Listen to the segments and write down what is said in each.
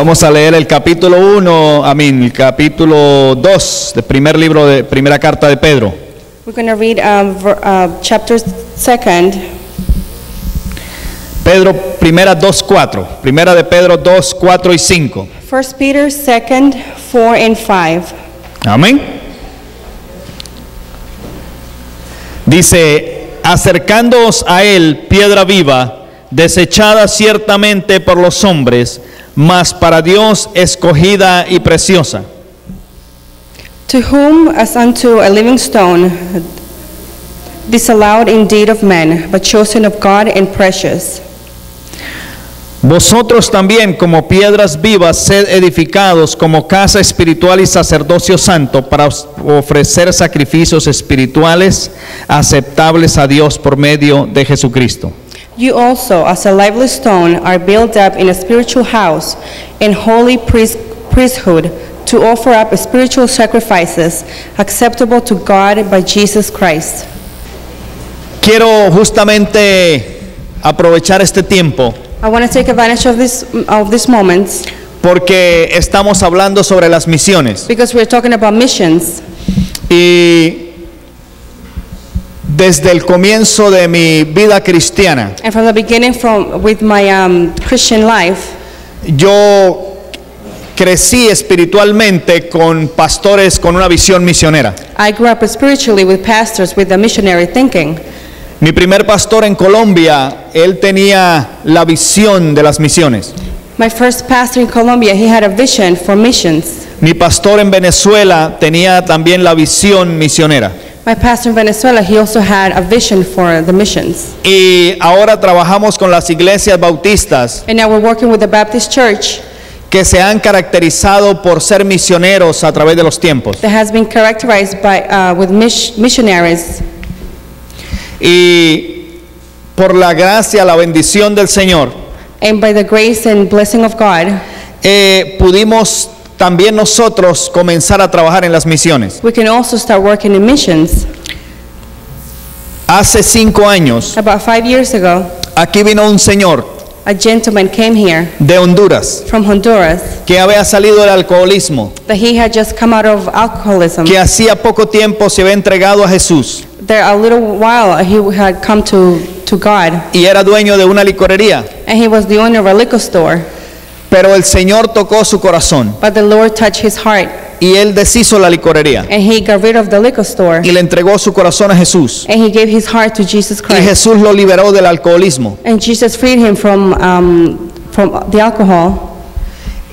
Vamos a leer el capítulo 2 del primer libro de primera carta de Pedro. We're going to read chapter 2. Pedro, primera de Pedro 2, 4 y 5. 1 Peter 2, 4 and 5. Amén. Dice, acercándoos a él, piedra viva, desechada ciertamente por los hombres, mas para Dios escogida y preciosa. To whom as unto a living stone, disallowed indeed of men, but chosen of God and precious. Vosotros también, como piedras vivas, sed edificados como casa espiritual y sacerdocio santo, para ofrecer sacrificios espirituales aceptables a Dios por medio de Jesucristo. You also, as a lively stone, are built up in a spiritual house, and holy priesthood, to offer up spiritual sacrifices acceptable to God by Jesus Christ. Quiero justamente aprovechar este tiempo I want to take advantage of this moment porque estamos hablando sobre las misiones. because we're talking about missions. Y desde el comienzo de mi vida cristiana, And from the beginning, with my Christian life, yo crecí espiritualmente con pastores con una visión misionera. I grew up spiritually with pastors with a missionary thinking. Mi primer pastor en Colombia, él tenía la visión de las misiones. My first pastor in Colombia, he had a vision for missions. Mi pastor en Venezuela tenía también la visión misionera. My pastor in Venezuela, he also had a vision for the missions. Y ahora trabajamos con las iglesias bautistas And now we're working with the Baptist Church que se han caracterizado por ser misioneros a través de los tiempos. that has been characterized with missionaries. Y por la gracia, la bendición del Señor, And by the grace and blessing of God, pudimos también nosotros comenzar a trabajar en las misiones. we can also start working in missions. Hace 5 años, About 5 years ago, aquí vino un señor a gentleman came here de Honduras from Honduras que había salido del alcoholismo, that he had just come out of alcoholism. que hacía poco tiempo se había entregado a Jesús There a little while he had come to God, y era dueño de una licorería. and he was the owner of a liquor store. Pero el Señor tocó su corazón But the Lord touched his heart, y él deshizo la licorería and he got rid of the liquor store, y le entregó su corazón a Jesús. and he gave his heart to Jesus Y Christ. Jesús lo liberó del alcoholismo. And Jesus freed him from the alcohol.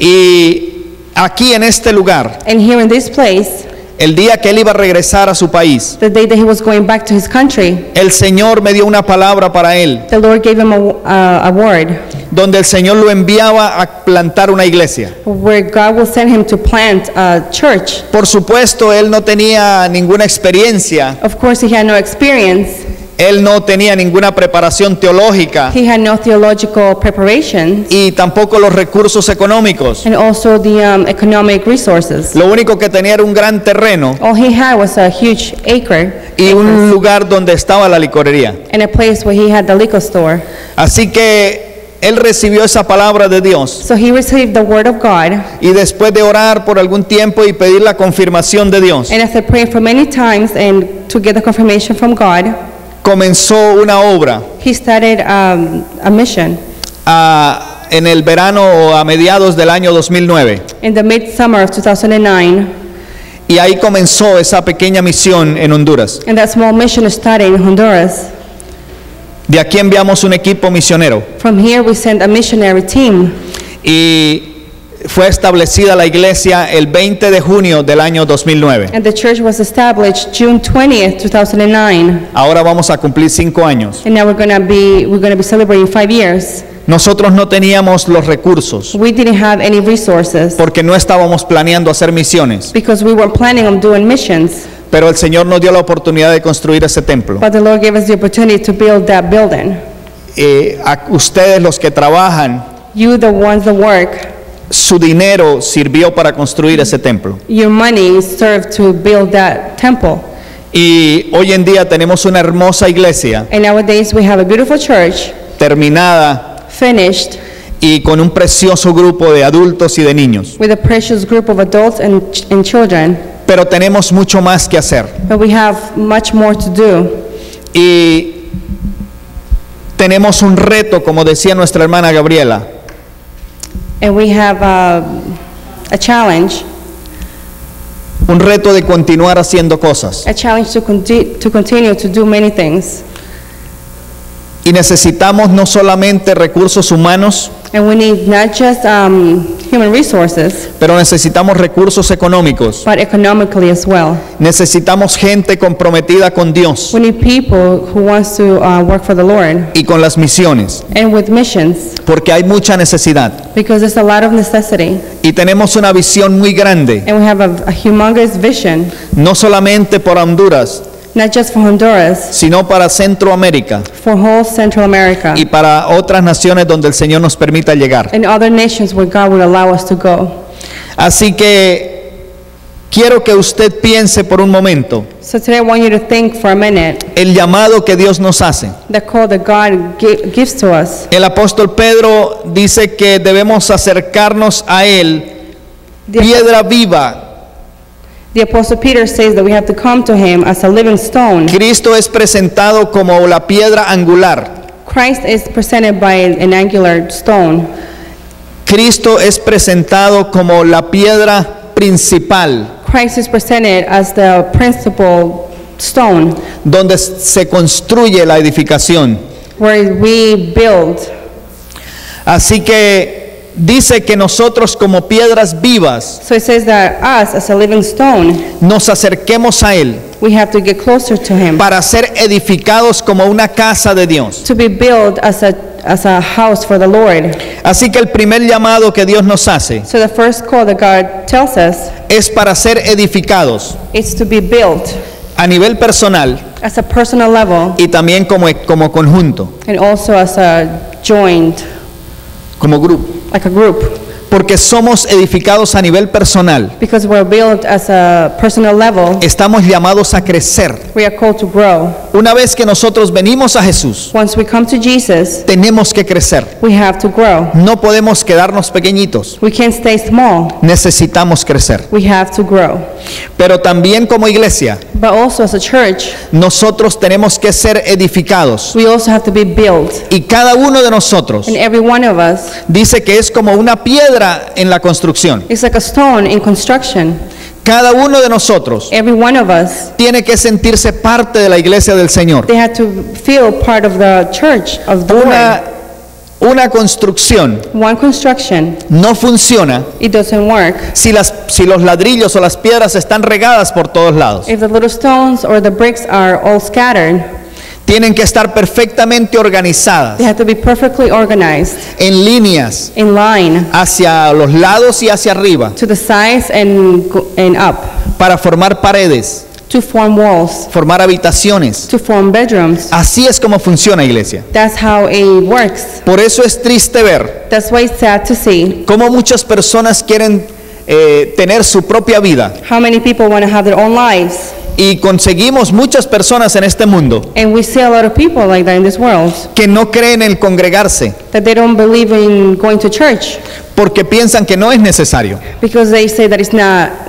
Y aquí en este lugar, And here in this place, el día que él iba a regresar a su país, the day that he was going back to his country, el Señor me dio una palabra para él, the Lord gave him a word donde el Señor lo enviaba a plantar una iglesia. where God will send him to plant a church. Por supuesto, él no tenía ninguna experiencia, Of course, he had no experience. él no tenía ninguna preparación teológica He had no theological preparation, y tampoco los recursos económicos. and also the economic resources. Lo único que tenía era un gran terreno All he had was a huge acre y un lugar donde estaba la licorería. and a place where he had the liquor store. Así que él recibió esa palabra de Dios So he received the word of God, y después de orar por algún tiempo y pedir la confirmación de Dios, and after praying for many times and to get the confirmation from God, comenzó una obra he started a mission en el verano o a mediados del año 2009. in the midsummer of 2009, Y ahí comenzó esa pequeña misión en Honduras. and that small mission started in Honduras. De aquí enviamos un equipo misionero From here we sent a missionary team, y fue establecida la iglesia el 20 de junio del año 2009. and the church was established June 20th, 2009. Ahora vamos a cumplir 5 años. And now we're gonna be celebrating 5 years. Nosotros no teníamos los recursos We didn't have any resources porque no estábamos planeando hacer misiones, because we weren't planning on doing missions. pero el Señor nos dio la oportunidad de construir ese templo. But the Lord gave us the opportunity to build that building. A ustedes los que trabajan, You, the ones that work, su dinero sirvió para construir ese templo. your money served to build that temple. Y hoy en día tenemos una hermosa iglesia And nowadays we have a beautiful church, terminada finished, y con un precioso grupo de adultos y de niños. with a precious group of adults and children, Pero tenemos mucho más que hacer. but we have much more to do. Y tenemos un reto, como decía nuestra hermana Gabriela, And we have a challenge un reto de continuar haciendo cosas. to continue to do many things. Y necesitamos no solamente recursos humanos, And we need not just human resources, pero necesitamos recursos económicos. but economically as well. Necesitamos gente comprometida con Dios We need people who wants to work for the Lord y con las misiones, and with missions, porque hay mucha necesidad. because there's a lot of necessity. Y tenemos una visión muy grande, And we have a humongous vision, no solamente por Honduras, not just for Honduras, sino para Centroamérica for whole Central America y para otras naciones donde el Señor nos permita llegar. and other nations where God would allow us to go. Así que quiero que usted piense por un momento So today I want you to think for a minute el llamado que Dios nos hace. the call that God gives to us. El apóstol Pedro dice que debemos acercarnos a Él, The, piedra viva. the Apostle Peter says that we have to come to him as a living stone. Cristo es presentado como la piedra angular. Christ is presented by an angular stone. Cristo es presentado como la piedra principal, Christ is presented as the principal stone donde se construye la edificación. where we build. Así que dice que nosotros como piedras vivas So it says that us as a living stone, nos acerquemos a Él we have to get closer to him para ser edificados como una casa de Dios. to be built as a house for the Lord. Así que el primer llamado que Dios nos hace So the first call that God tells us es para ser edificados is to be built a nivel personal as a personal level y también como conjunto, and also as a joined, como grupo. like a group. Porque somos edificados a nivel personal. Because we're built as a personal level, Estamos llamados a crecer. we are called to grow. Una vez que nosotros venimos a Jesús, Once we come to Jesus, tenemos que crecer. we have to grow. No podemos quedarnos pequeñitos. We can't stay small. Necesitamos crecer. We have to grow. Pero también como iglesia, But also as a church, nosotros tenemos que ser edificados. we also have to be built. Y cada uno de nosotros And every one of us dice que es como una piedra en la construcción. is like a stone in construction. Cada uno de nosotros Every one of us, tiene que sentirse parte de la iglesia del Señor. they had to feel part of the church of the Lord. Una construcción One construction, no funciona it doesn't work si los ladrillos o las piedras están regadas por todos lados. if the little stones or the bricks are all scattered. Tienen que estar perfectamente organizadas They have to be perfectly organized en líneas in line hacia los lados y hacia arriba to the sides and up para formar paredes, to form walls, formar habitaciones. to form bedrooms. Así es como funciona, iglesia. That's how it works. Por eso es triste ver That's why it's sad to see cómo muchas personas quieren tener su propia vida. how many people want to have their own lives. Y conseguimos muchas personas en este mundo And we see a lot of people like that in this world, que no creen en congregarse that they don't believe in going to church porque piensan que no es necesario. because they say that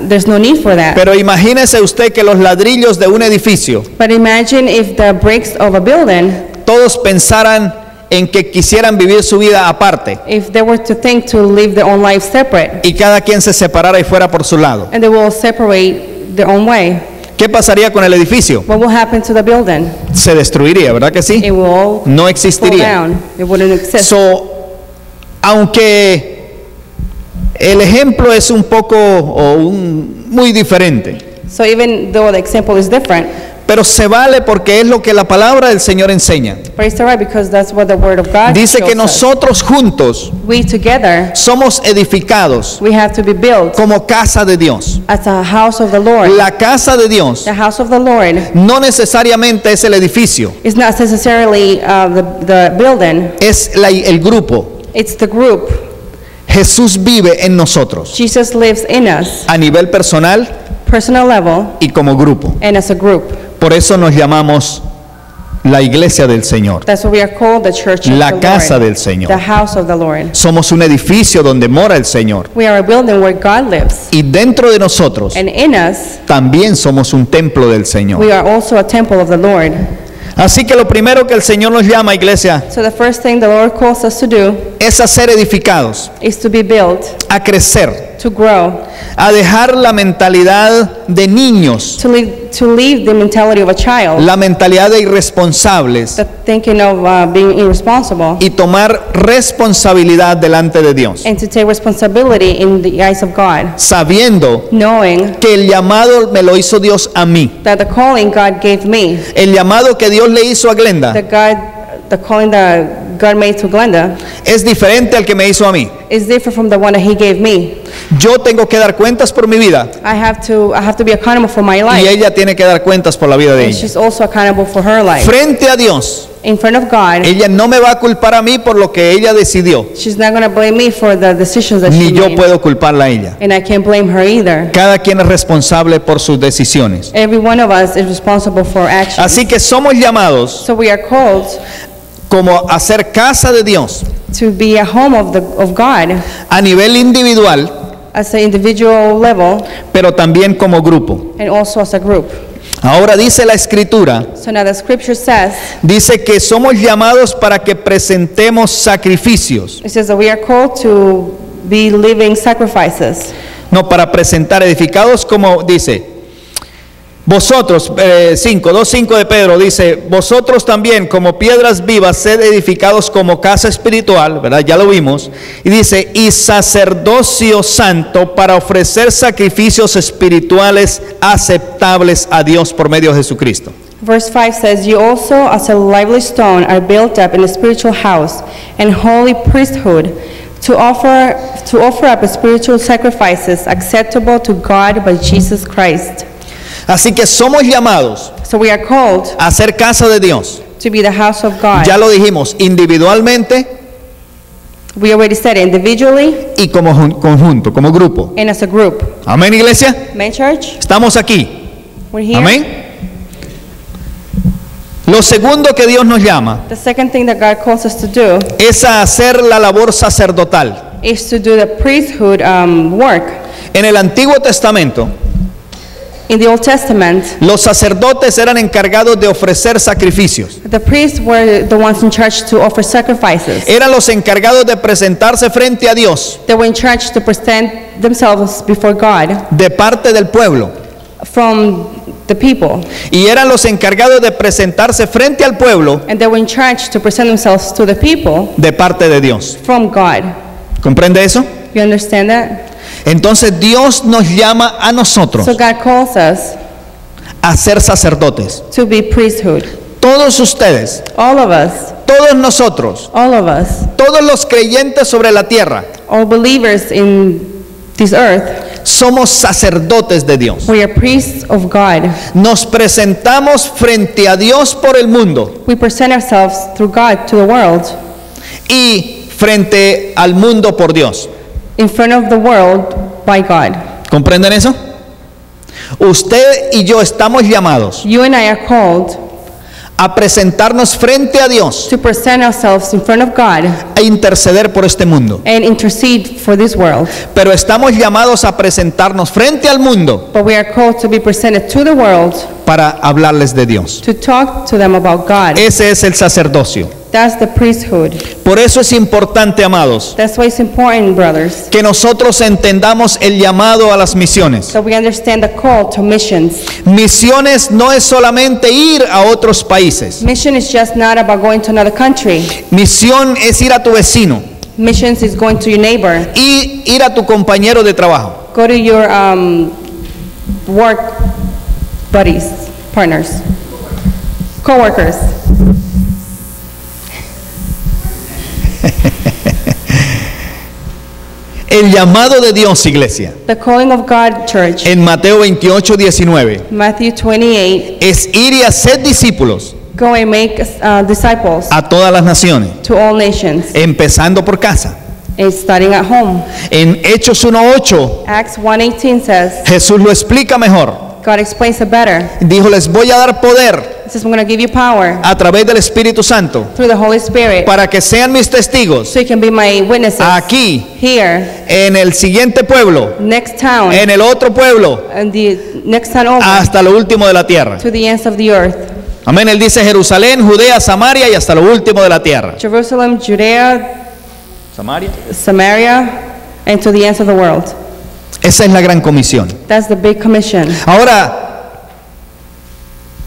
there's no need for that. Pero imagínese usted que los ladrillos de un edificio, But imagine if the bricks of a building, todos pensaran en que quisieran vivir su vida aparte if they were to think to live their own life separate, y cada quien se separara y fuera por su lado. and they will separate their own way. ¿Qué pasaría con el edificio? What will happen to the building? Se destruiría, ¿verdad que sí? It will all No fall existiría. down. It wouldn't exist. So, aunque el ejemplo es un poco muy diferente, So even though the example is different, pero se vale porque es lo que la palabra del Señor enseña. but it's alright because that's what the Word of God Dice que shows us. nosotros juntos We together, somos edificados we have to be built como casa de Dios. as a house of the Lord. La casa de Dios The house of the Lord no necesariamente es el edificio, is not necessarily the building. es el grupo. It's the group. Jesús vive en nosotros Jesus lives in us, a nivel personal personal level y como grupo. and as a group. Por eso nos llamamos la iglesia del Señor, That's what we are called, the church of la the casa Lord, del Señor. the house of the Lord. Somos un edificio donde mora el Señor. We are a building where God lives. Y dentro de nosotros And in us, también somos un templo del Señor. we are also a temple of the Lord. Así que lo primero que el Señor nos llama, iglesia, So the first thing the Lord calls us to do es a ser edificados, is to be built, a crecer, to grow, a dejar la mentalidad de niños, to leave the mentality of a child, la mentalidad de irresponsables, the thinking of being irresponsible, y tomar responsabilidad delante de Dios, and to take responsibility in the eyes of God, sabiendo knowing que el llamado me lo hizo Dios a mí. that the calling God gave me, El llamado que Dios le hizo a Glenda the calling that God made to Glenda, es diferente al que me hizo a mí. is different from the one that He gave me. Yo tengo que dar cuentas por mi vida I have to be accountable for my y life, ella tiene que dar cuentas por la vida de and ella. she's also accountable for her life. Frente a Dios, In front of God, ella no me va a culpar a mí por lo que ella decidió, she's not going to blame me for the decisions that ni she yo made, puedo culparla a ella. and I can't blame her either. Cada quien es responsable por sus decisiones. Every one of us is responsible for actions. Así que somos llamados So we are called como a ser casa de Dios to be a home of God a nivel individual, as an individual level pero también como grupo. and also as a group. Ahora dice la Escritura, So now the scripture says, dice que somos llamados para que presentemos sacrificios, it says that we are called to be living sacrifices. no para presentar edificados, como dice, vosotros, 2:5 de Pedro dice, vosotros también como piedras vivas sed edificados como casa espiritual, ¿verdad? Ya lo vimos, y dice, y sacerdocio santo para ofrecer sacrificios espirituales aceptables a Dios por medio de Jesucristo. Verse 5 says, you also as a lively stone are built up in a spiritual house and holy priesthood to offer up spiritual sacrifices acceptable to God by Jesus Christ. Así que somos llamados So we are called a ser casa de Dios. to be the house of God. Ya lo dijimos, individualmente We already said it, individually y como conjunto, como grupo. and as a group. Amén, iglesia. Amen, church? Estamos aquí. We're here. Amén. Lo segundo que Dios nos llama The second thing that God calls us to do es a hacer la labor sacerdotal. is to do the priesthood work. En el Antiguo Testamento, In the Old Testament, los sacerdotes eran encargados de ofrecer sacrificios. the priests were the ones in charge to offer sacrifices. Eran los encargados de presentarse frente a Dios They were in charge to present themselves before God de parte del pueblo. from the people. Y eran los encargados de presentarse frente al pueblo And they were in charge to present themselves to the people de parte de Dios. from God. ¿Comprende eso? You understand that? Entonces Dios nos llama a nosotros So God calls us a ser sacerdotes. to be priesthood. Todos ustedes, All of us, todos nosotros, all of us, todos los creyentes sobre la tierra, all believers in this earth, somos sacerdotes de Dios. we are priests of God. Nos presentamos frente a Dios por el mundo We present ourselves through God to the world, y frente al mundo por Dios. in front of the world by God. ¿Comprenden eso? Usted y yo estamos llamados You and I are called a presentarnos frente a Dios to present ourselves in front of God e interceder por este mundo. and intercede for this world. Pero estamos llamados a presentarnos frente al mundo But we are called to be presented to the world para hablarles de Dios. to talk to them about God. Ese es el sacerdocio. That's the priesthood. Por eso es importante, amados, That's why it's important, brothers, que nosotros entendamos el llamado a las misiones. that we understand the call to missions. Misiones no es solamente ir a otros países. Mission is just not about going to another country. Misión es ir a tu vecino Missions is going to your neighbor. y ir a tu compañero de trabajo. Go to your work buddies, partners, co-workers. El llamado de Dios, iglesia, The calling of God, church, en Mateo 28:19, Matthew 28, es ir y hacer discípulos go and make disciples a todas las naciones, to all nations. empezando por casa. It's starting at home. En Hechos 1:8, Acts 1:18 says, Jesús lo explica mejor. God explains it better. Dijo, les voy a dar poder It says, I'm going to give you power a través del Espíritu Santo through the Holy Spirit para que sean mis testigos so you can be my witnesses aquí, here, en el siguiente pueblo, next town, en el otro pueblo, and the next town over, hasta lo último de la tierra. to the ends of the earth. Amén. Él dice Jerusalén, Judea, Samaria y hasta lo último de la tierra. Jerusalem, Judea, Samaria. Samaria, and to the ends of the world. Esa es la gran comisión. That's the big commission. Ahora,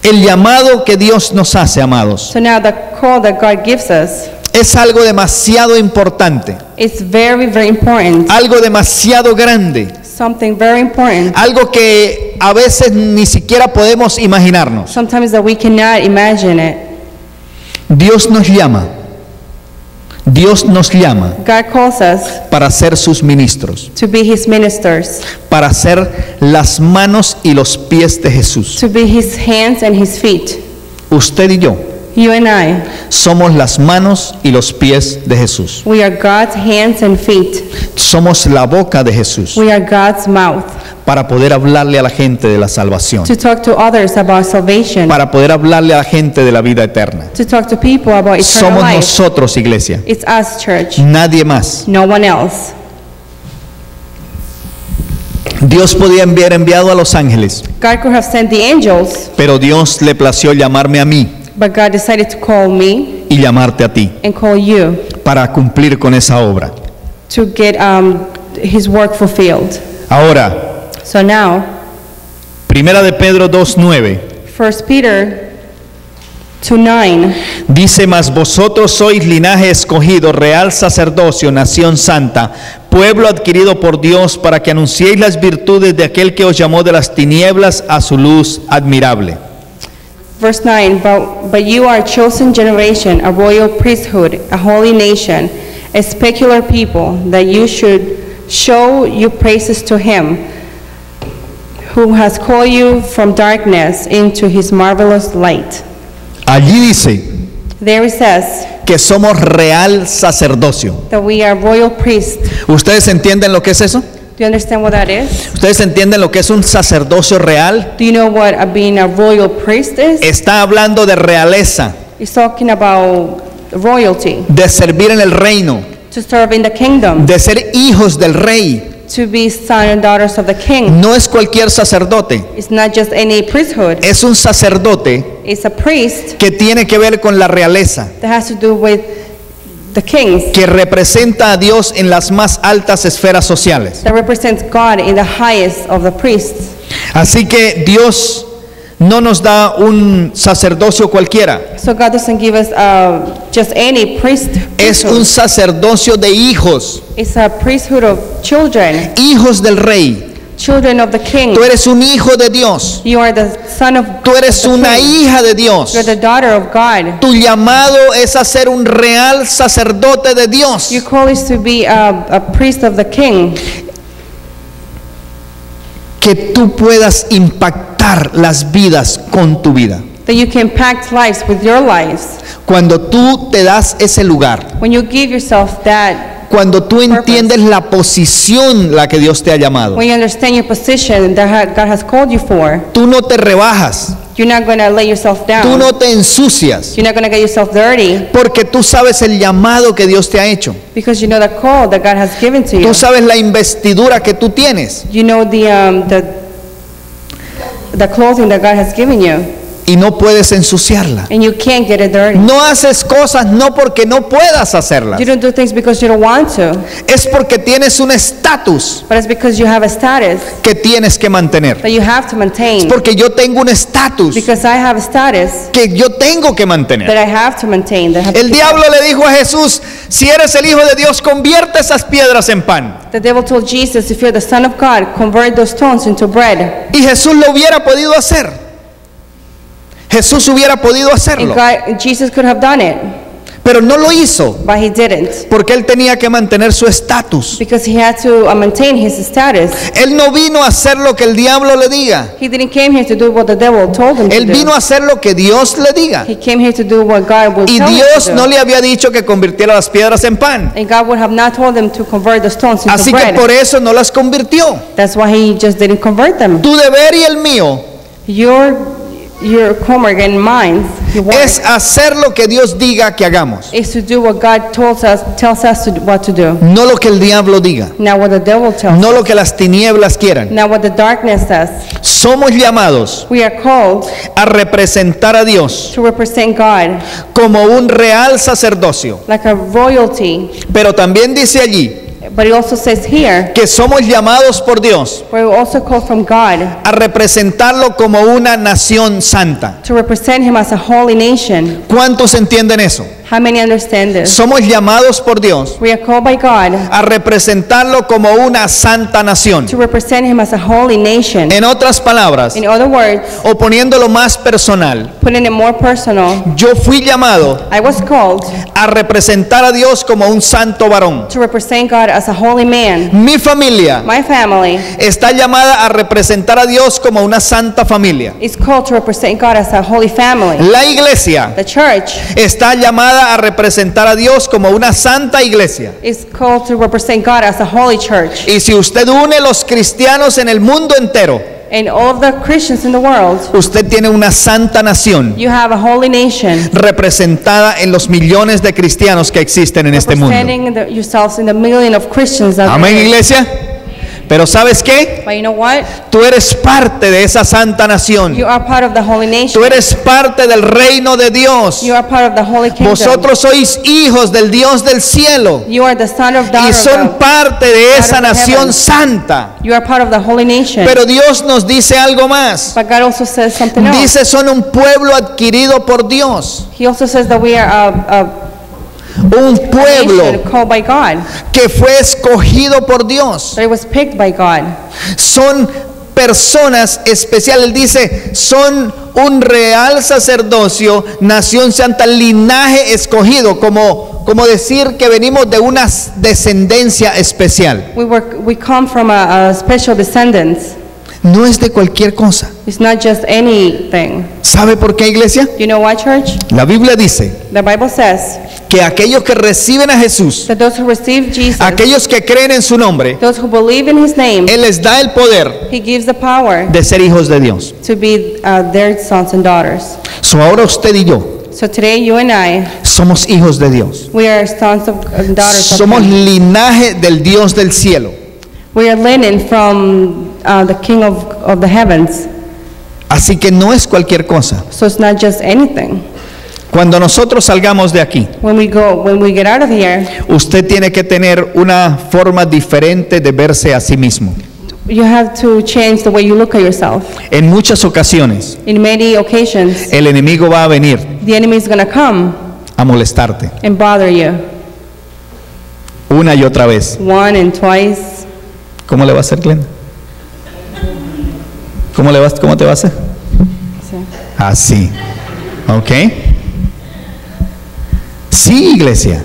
el llamado que Dios nos hace, amados, So now the call that God gives us es algo demasiado importante, is very, very important. algo demasiado grande, Something very important. algo que a veces ni siquiera podemos imaginarnos. Sometimes that we cannot imagine it. Dios nos llama God calls us para ser sus ministros, to be His ministers, para ser las manos y los pies de Jesús. to be His hands and His feet. Usted y yo You and I, somos las manos y los pies de Jesús. we are God's hands and feet. Somos la boca de Jesús We are God's mouth para poder hablarle a la gente de la salvación, to talk to others about salvation, para poder hablarle a la gente de la vida eterna. to talk to people about eternal Somos life. nosotros, iglesia, It's us, church, nadie más. no one else. Dios podía haber enviado a los ángeles, God could have sent the angels, pero Dios le plació llamarme a mí but God decided to call me y llamarte a ti and call you para cumplir con esa obra. to get His work fulfilled. Ahora, So now, Primera de Pedro 2:9 1 Peter 2:9, dice: mas vosotros sois linaje escogido, real sacerdocio, nación santa, pueblo adquirido por Dios, para que anunciéis las virtudes de aquel que os llamó de las tinieblas a su luz admirable. verse 9, but you are a chosen generation, a royal priesthood, a holy nation, a peculiar people, that you should show your praises to Him who has called you from darkness into His marvelous light. Allí dice There it says que somos real sacerdocio. that we are royal priests. ¿Ustedes entienden lo que es eso? Do you understand what that is? ¿Ustedes entienden lo que es un sacerdocio real? Do you know what being a royal priest is? Está hablando de realeza, It's talking about royalty, de servir en el reino, to serve in the kingdom, de ser hijos del rey. to be sons and daughters of the king. No es cualquier sacerdote, It's not just any priesthood. es un sacerdote It's a priest que tiene que ver con la realeza, that has to do with the kings, que representa a Dios en las más altas esferas sociales. that represents God in the highest of the priests. Así que Dios no nos da un sacerdocio cualquiera, So God doesn't give us just any es un priesthood. sacerdocio de hijos, It's a priesthood of children, hijos del rey. children of the king. Tú eres un hijo de Dios, You are the son of tú eres the una king. hija de Dios. You're the daughter of God. Tu llamado es a ser un real sacerdote de Dios. Your call is to be a priest of the king, Que tú puedas impactar las vidas con tu vida. that you can impact lives with your lives. Cuando tú te das ese lugar, When you give yourself that, cuando tú entiendes la posición la que Dios te ha llamado, when you understand your position that God has called you for, tú no te rebajas, you're not going to lay yourself down. tú no te ensucias, You're not going to get yourself dirty porque tú sabes el llamado que Dios te ha hecho. because you know the call that God has given to you. Tú sabes la investidura que tú tienes You know the clothing that God has given you, y no puedes ensuciarla. and you can't get it dirty. No haces cosas no porque no puedas hacerlas, You don't do things because you don't want to, es porque tienes un estatus but it's because you have a status que tienes que mantener. that you have to maintain. Porque yo tengo un estatus Because I have a status que yo tengo que that mantener. I have to maintain. That I have to El keep diablo le dijo a Jesús: si eres el Hijo de Dios, convierte esas piedras en pan. The devil told Jesus, if you're the Son of God, convert those stones into bread. Y Jesús lo hubiera podido hacer. Jesús hubiera podido And hacerlo, Jesus could have done it, pero no lo hizo but he didn't. porque él tenía que mantener su estatus. Because he had to maintain his status. Él no vino a hacer lo que el diablo le diga. He didn't came here to do what the devil told him to Él vino do. a hacer lo que Dios le diga. He came here to do what God would Y tell him Dios to no do. le había dicho que convirtiera las piedras en pan. And God would have not told him to convert the stones into Así que bread. por eso no las convirtió. That's why he just didn't convert them. Tu deber y el mío your congregant minds, your es work, hacer lo que Dios diga que hagamos, is to do what God tells us what to do. no lo que el diablo diga, Not what the devil tells no us. lo que las tinieblas quieran. Not what the darkness says. Somos llamados We are called a representar a Dios to represent God como un real sacerdocio, like a royalty. pero también dice allí But it also says here, que somos llamados por Dios we're also called from God a representarlo como una nación santa. to represent Him as a holy nation. ¿Cuántos entienden eso? How many understand this? Somos llamados por Dios We are called by God a representarlo como una santa nación. to represent Him as a holy nation. En otras palabras, In other words, o poniéndolo más personal, putting it more personal, yo fui llamado I was called a representar a Dios como un santo varón. to represent God as a holy man. Mi familia My family está llamada a representar a Dios como una santa familia. is called to represent God as a holy family. La iglesia The church está llamada a representar a Dios como una santa iglesia. is called to represent God as a holy church. Y si usted une los cristianos en el mundo entero, And all of the Christians in the world, usted tiene una santa nación you have a holy nation representada en los millones de cristianos que existen en este mundo. representing yourselves in the million of Christians out Amén, there. iglesia. Pero ¿sabes qué? But you know what? Tú eres parte de esa santa nación. You are part of the holy nation. Tú eres parte del reino de Dios. You are part of the holy kingdom. Vosotros sois hijos del Dios del cielo You are the son of daughter y of son God. parte de esa God of nación heaven. santa. You are part of the holy nation. Pero Dios nos dice algo más. But God also says something else. Dice, son un pueblo adquirido por Dios. He also says that we are a Un pueblo nation called by God. que fue escogido por Dios. That it was picked by God. Son personas especiales. Él dice, son un real sacerdocio, nación santa, linaje escogido, como decir que venimos de una descendencia especial. We come from a special descendants. No es de cualquier cosa. It's not just anything. ¿Sabe por qué, iglesia? You know why, church? La Biblia dice The Bible says que aquellos que reciben a Jesús, that those who receive Jesus, aquellos que creen en su nombre, those who believe in His name, Él les da el poder He gives the power de ser hijos de Dios. to be their sons and daughters. So ahora usted y yo So today, you and I, somos hijos de Dios. we are sons and daughters of Somos Him. linaje del Dios del cielo. We are linen from the King of the heavens. Así que no es cualquier cosa. So it's not just anything. Cuando nosotros salgamos de aquí, When we get out of here, usted tiene que tener una forma diferente de verse a sí mismo. you have to change the way you look at yourself. En muchas ocasiones, In many occasions, el enemigo va a venir the enemy is going to come a molestarte and bother you una y otra vez. one and twice. ¿Cómo le va a hacer, Glenda? ¿Cómo te va a hacer? Así. ¿Ok? Sí, iglesia.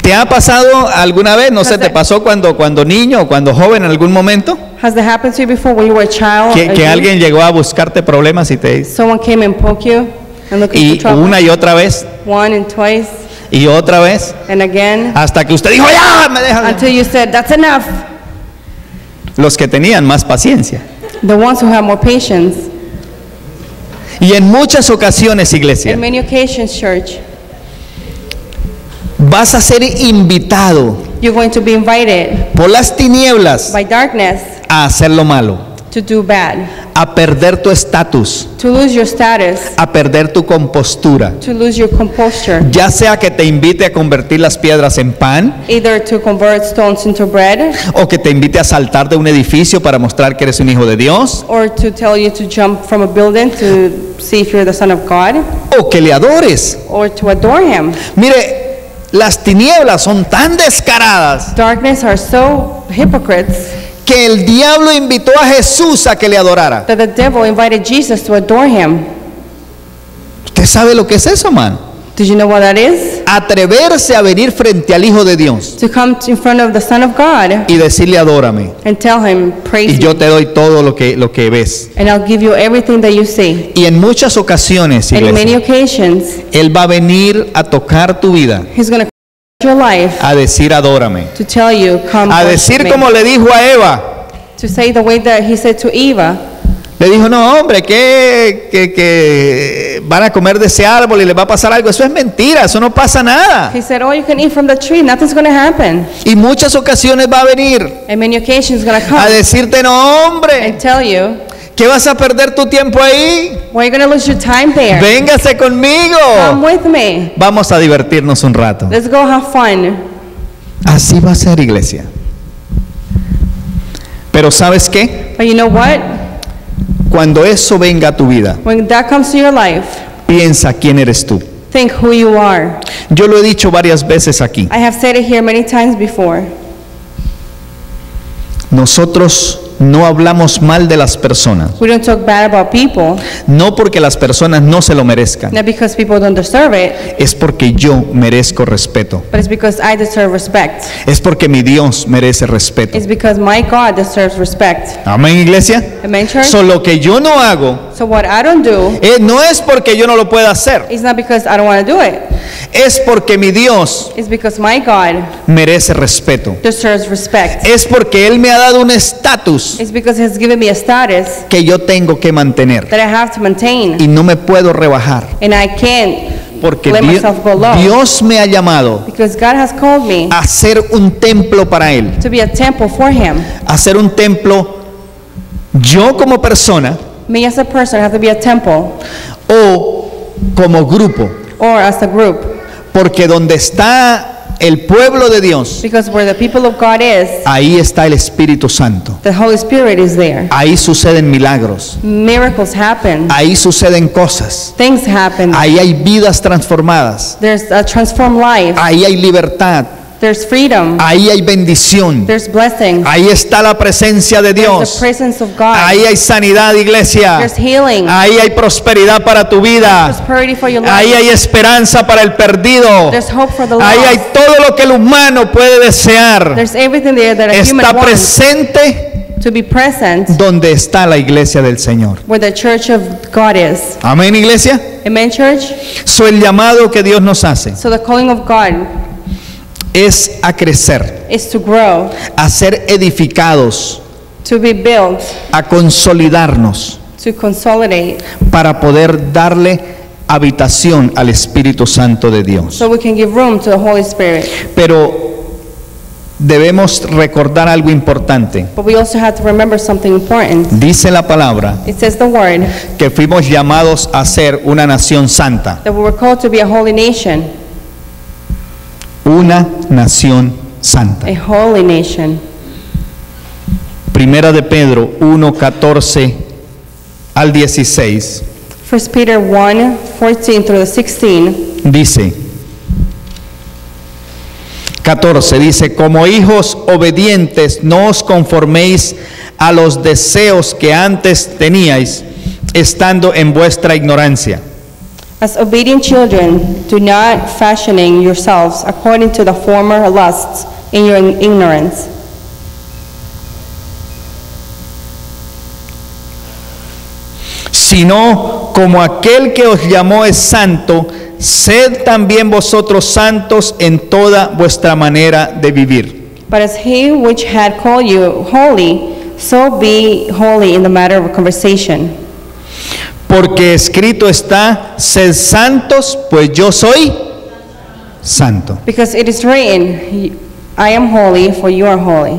¿Te ha pasado alguna vez? No sé, ¿te pasó cuando niño o cuando joven en algún momento? Has that happened to you before when you were a child? Que alguien llegó a buscarte problemas y te Someone came and poked you and looking y for trouble. una y otra vez One and twice y otra vez and again hasta que usted dijo, ya, me dejan. until you said, that's enough. Los que tenían más paciencia. The ones who have more patience. Y en muchas ocasiones, iglesia, In many occasions, church, vas a ser invitado you're going to be invited por las tinieblas by darkness a hacer lo malo, to do bad, a perder tu estatus, to lose your status, a perder tu compostura. to lose your composture, Ya sea que te invite a convertir las piedras en pan either to convert stones into bread o que te invite a saltar de un edificio para mostrar que eres un hijo de Dios or to tell you to jump from a building to see if you're the son of God o que le adores. or to adore Him. Mire, las tinieblas son tan descaradas Darkness are so hypocrites que el diablo invitó a Jesús a que le adorara. that the devil invited Jesus to adore Him. ¿Usted sabe lo que es eso, man? Did you know what that is? Atreverse a venir frente al Hijo de Dios To come in front of the Son of God y decirle adórame and tell Him, praise y me, yo te doy todo lo que ves. and I'll give you everything that you see. Y en muchas ocasiones, And in many iglesia, occasions, Él va a venir a tocar tu vida, He's going to your life a decir adórame, to tell you, come a worship decir me. como le dijo a Eva, To say the way that He said to Eva, Le dijo, no hombre, que van a comer de ese árbol y les va a pasar algo. Eso es mentira, eso no pasa nada. He said, oh, you can eat from the tree, nothing's going to happen. Y muchas ocasiones va a venir And many occasions going to a come decirte, no hombre, and tell you, ¿qué vas a perder tu tiempo ahí? well, you're going to lose your time there. Véngase conmigo. Come with me. Vamos a divertirnos un rato. Let's go have fun. Así va a ser, iglesia. Pero ¿sabes qué? But you know what? Cuando eso venga a tu vida, When that comes to your life, piensa quién eres tú. think who you are. Yo lo he dicho varias veces aquí. I have said it here many times before. Nosotros no hablamos mal de las personas, We don't talk bad about people, no porque las personas no se lo merezcan, not because people don't deserve it, es porque yo merezco respeto, but it's because I deserve respect. es porque mi Dios merece respeto. It's because my God deserves respect. Amén, iglesia. Amen, church? Solo que yo no hago, So what I don't do no es porque yo no lo pueda hacer, is not because I don't want to do it. es porque mi Dios It's because my God merece respeto, deserves respect. es porque Él me ha dado un estatus It's because He has given me a status que yo tengo que mantener that I have to maintain, y no me puedo rebajar, and I can't porque let myself go low. Dios me ha llamado Because God has called me a ser un templo para Él, to be a temple for Him. a ser un templo yo como persona Me as a person have to be a temple, o como grupo, or as a group. porque donde está el pueblo de Dios, Because where the people of God is, ahí está el Espíritu Santo, the Holy Spirit is there. ahí suceden milagros, Miracles happen. ahí suceden cosas, Things happen. ahí hay vidas transformadas, There's a transformed life. ahí hay libertad, There's freedom. ahí hay bendición, There's blessings. ahí está la presencia de There's the Dios, presence of God. ahí hay sanidad, iglesia, There's healing. ahí hay prosperidad para tu vida, Prosperity for your ahí life. hay esperanza para el perdido, There's hope for the ahí hay lost. todo lo que el humano puede desear, There's everything there that a human está wants presente to be present donde está la iglesia del Señor. where the church of God is. Amén, iglesia. Amen, church? So, el llamado que Dios nos hace So the calling of God es a crecer, is to grow, a ser edificados, to be built, a consolidarnos to consolidate, para poder darle habitación al Espíritu Santo de Dios. so we can give room to the Holy Spirit. Pero debemos recordar algo importante. But we also have to remember something important. Dice la palabra It says the word que fuimos llamados a ser una nación santa, that we were called to be a holy nation, una nación santa. a holy nation. Primera de Pedro 1:14 al 16 1 Peter 1:14 through the 16 dice, 14 dice, como hijos obedientes no os conforméis a los deseos que antes teníais, estando en vuestra ignorancia. As obedient children, do not fashioning yourselves according to the former lusts in your ignorance. Sino como aquel que os llamó es santo, sed también vosotros santos en toda vuestra manera de vivir. But as he which had called you holy, so be holy in the matter of conversation. Porque escrito está, sed santos, pues yo soy santo. Because it is written, I am holy, for you are holy.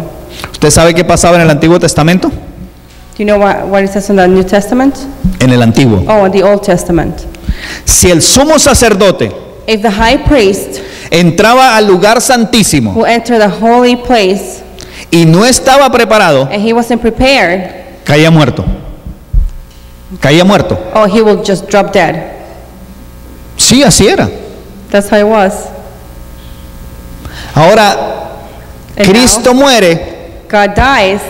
¿Usted sabe qué pasaba en el Antiguo Testamento? Do you know what it says in the New Testament? En el Antiguo. Oh, in the Old Testament. Si el sumo sacerdote If the high priest entraba al lugar santísimo who entered the holy place y no estaba preparado, and he wasn't prepared, caía muerto. Caía muerto. oh, he will just drop dead. Sí, así era. That's how it was. Ahora, And Cristo muere, now, God dies,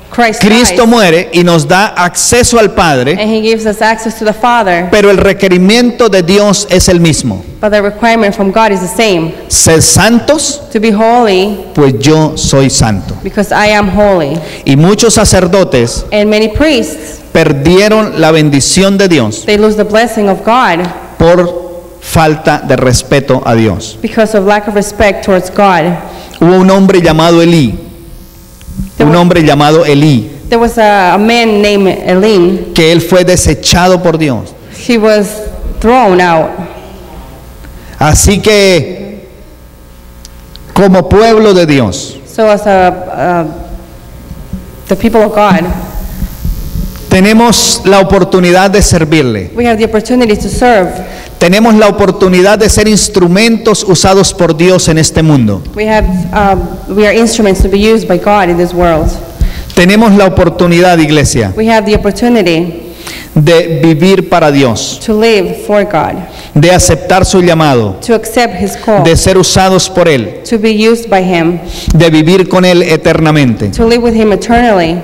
Christ Cristo dies, muere y nos da acceso al Padre, and he gives us access to the Father, pero el requerimiento de Dios es el mismo. but the requirement from God is the same, Sed santos, to be holy, pues yo soy santo. because I am holy. Y muchos sacerdotes And many priests, perdieron la bendición de Dios they lose the blessing of God por falta de respeto a Dios. because of lack of respect towards God. Hubo un hombre llamado Elí, un hombre llamado Elí, There was a man named Elim. que él fue desechado por Dios. He was thrown out. Así que, como pueblo de Dios, So as the people of God, tenemos la oportunidad de servirle. we have the opportunity to serve. Tenemos la oportunidad de ser instrumentos usados por Dios en este mundo. We are instruments to be used by God in this world. Tenemos la oportunidad, iglesia, We have the opportunity de vivir para Dios, to live for God, de aceptar su llamado, to accept His call, de ser usados por Él, to be used by Him, de vivir con Él eternamente. to live with Him eternally.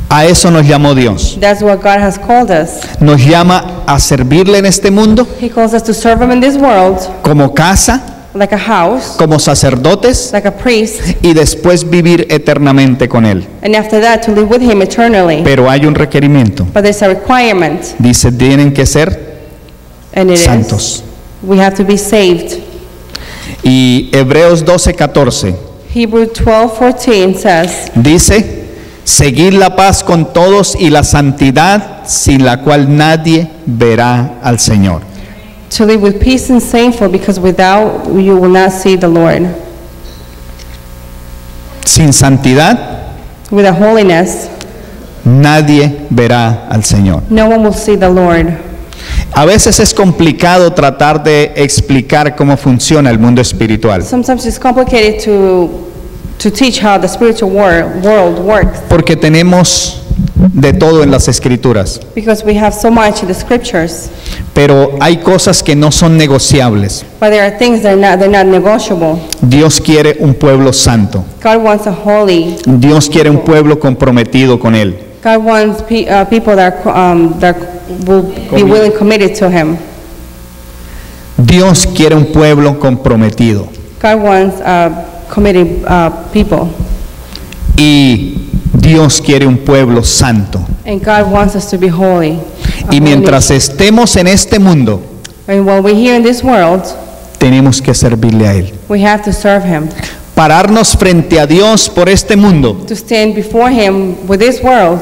A eso nos llamó Dios. That's what God has called us. Nos llama a servirle en este mundo He calls us to serve Him in this world, como casa, like a house, como sacerdotes like a priest, y después vivir eternamente con Él. and after that to live with Him eternally. Pero hay un requerimiento. But there's a requirement, Dice, tienen que ser and it santos. is we have to be saved. Y Hebreos 12:14 Hebrews 12:14 says, dice, seguid la paz con todos y la santidad sin la cual nadie verá al Señor. to live with peace and thankful, because without you will not see the Lord. Sin santidad Without holiness, nadie verá al Señor. no one will see the Lord. A veces es complicado tratar de explicar cómo funciona el mundo espiritual, Sometimes it's complicated to teach how the spiritual world works, porque tenemos de todo en las escrituras, because we have so much in the scriptures, pero hay cosas que no son negociables. but there are things that they're not negotiable. Dios quiere un pueblo santo. God wants a holy. Dios quiere un pueblo comprometido con Él. God wants people that will be willing, committed to Him. Dios quiere un pueblo comprometido. God wants committed people, Y Dios quiere un pueblo santo. and God wants us to be holy. Y mientras estemos en este mundo, And while we're here in this world, tenemos que servirle a Él. we have to serve Him. Pararnos frente a Dios por este mundo To stand before Him with this world,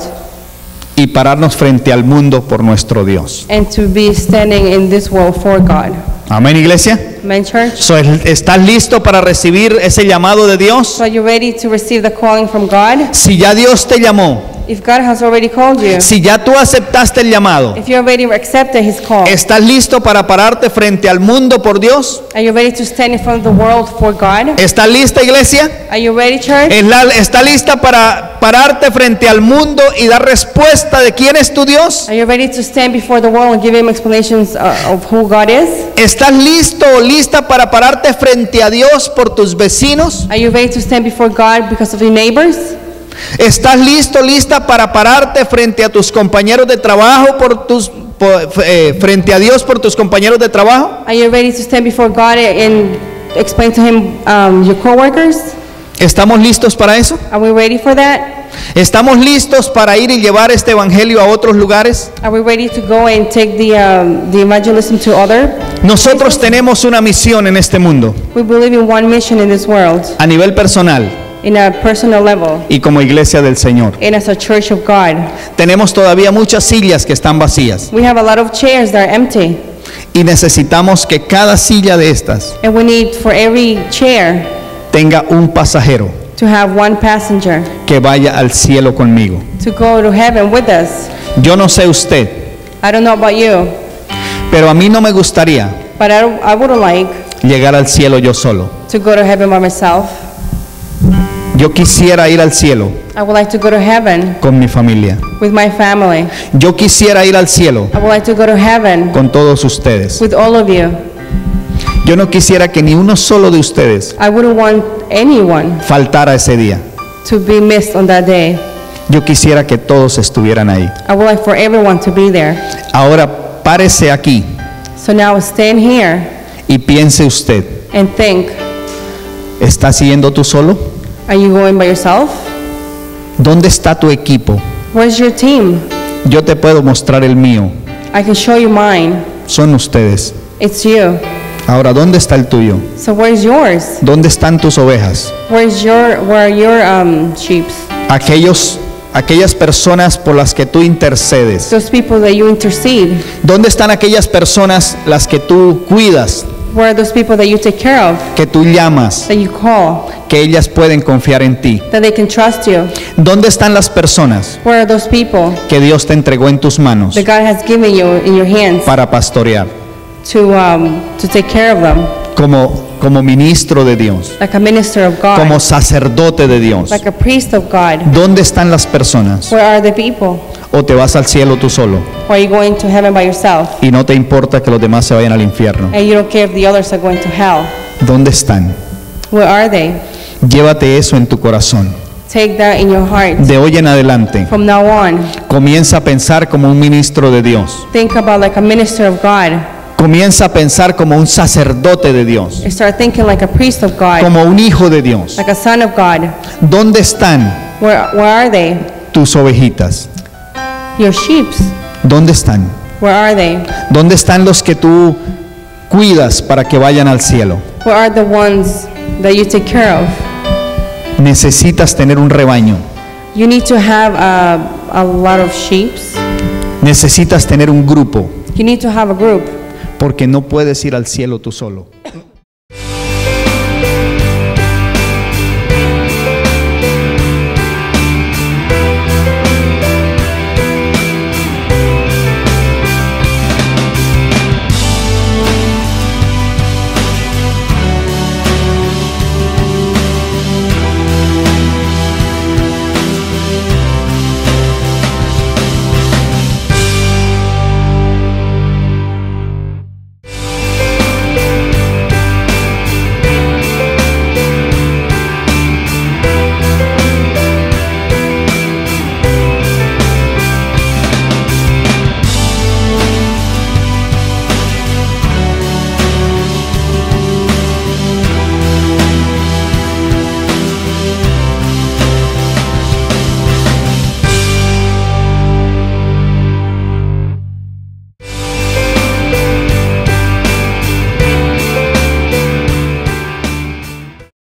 y pararnos frente al mundo por nuestro Dios. and to be standing in this world for God. Amén, iglesia. Amen, church? So, ¿estás listo para recibir ese llamado de Dios? So are you ready to receive the calling from God? Si ya Dios te llamó, If God has already called you, si ya tú aceptaste el llamado, if you already accepted His call, ¿estás listo para pararte frente al mundo por Dios? are you ready to stand in front of the world for God? ¿Estás lista, iglesia? Are you ready, church? ¿Está lista para pararte frente al mundo y dar respuesta de quién es tu Dios? Are you ready to stand before the world and give Him explanations of who God is? ¿Estás listo o lista para pararte frente a Dios por tus vecinos? Are you ready to stand before God because of your neighbors? ¿Estás listo, lista para pararte frente a tus compañeros de trabajo frente a Dios por tus compañeros de trabajo? Are you ready to stand before God and explain to Him your coworkers? ¿Estamos listos para eso? Are we ready for that? ¿Estamos listos para ir y llevar este evangelio a otros lugares? Are we ready to go and take the evangelism to other? Nosotros tenemos una misión en este mundo, We believe in one mission in this world, a nivel personal in a personal level, y como iglesia del Señor. and as a church of God. Tenemos todavía muchas sillas que están vacías We have a lot of chairs that are empty, y necesitamos que cada silla de estas and we need for every chair tenga un pasajero to have one passenger que vaya al cielo conmigo. to go to heaven with us. Yo no sé usted, I don't know about you, pero a mí no me gustaría but I wouldn't like llegar al cielo yo solo. to go to heaven by myself. Yo quisiera ir al cielo I would like to go to heaven con mi familia. with my family. Yo quisiera ir al cielo I would like to go to heaven con todos ustedes. with all of you. Yo no quisiera que ni uno solo de ustedes I wouldn't want anyone faltara ese día. to be missed on that day. Yo quisiera que todos estuvieran ahí. I would like for everyone to be there. Ahora párese aquí So now stand here y piense usted, and think, ¿estás yendo tú solo? are you going by yourself? ¿Dónde está tu equipo? Where's your team? Yo te puedo mostrar el mío. I can show you mine. Son ustedes. It's you. Ahora, ¿dónde está el tuyo? So where's yours? ¿Dónde están tus ovejas? Where are your sheep? Aquellos aquellas personas por las que tú intercedes? Those people that you intercede. ¿Dónde están aquellas personas las que tú cuidas, Where are those people that you take care of, que tú llamas, that you call, que ellas pueden confiar en ti? that they can trust you? ¿Dónde están las personas Where are those people que Dios te entregó en tus manos that God has given you in your hands para pastorear to take care of them? como ministro de Dios, Like a minister of God, como sacerdote de Dios? like a priest of God. ¿Dónde están las personas? Where are the people? ¿O te vas al cielo tú solo Or are you going to heaven by yourself? y no te importa que los demás se vayan al infierno? And you don't care if the others are going to hell. ¿Dónde están? Where are they? Llévate eso en tu corazón. Take that in your heart. De hoy en adelante, From now on, comienza a pensar como un ministro de Dios. think about like a minister of God. Comienza a pensar como un sacerdote de Dios, And start thinking like a priest of God, como un hijo de Dios. like a son of God. ¿Dónde están Where are they? tus ovejitas? Your sheeps. ¿Dónde están? Where are they? ¿Dónde están los que tú cuidas para que vayan al cielo? Where are the ones that you take care of? Necesitas tener un rebaño. You need to have a lot of sheeps. Necesitas tener un grupo, You need to have a group, porque no puedes ir al cielo tú solo.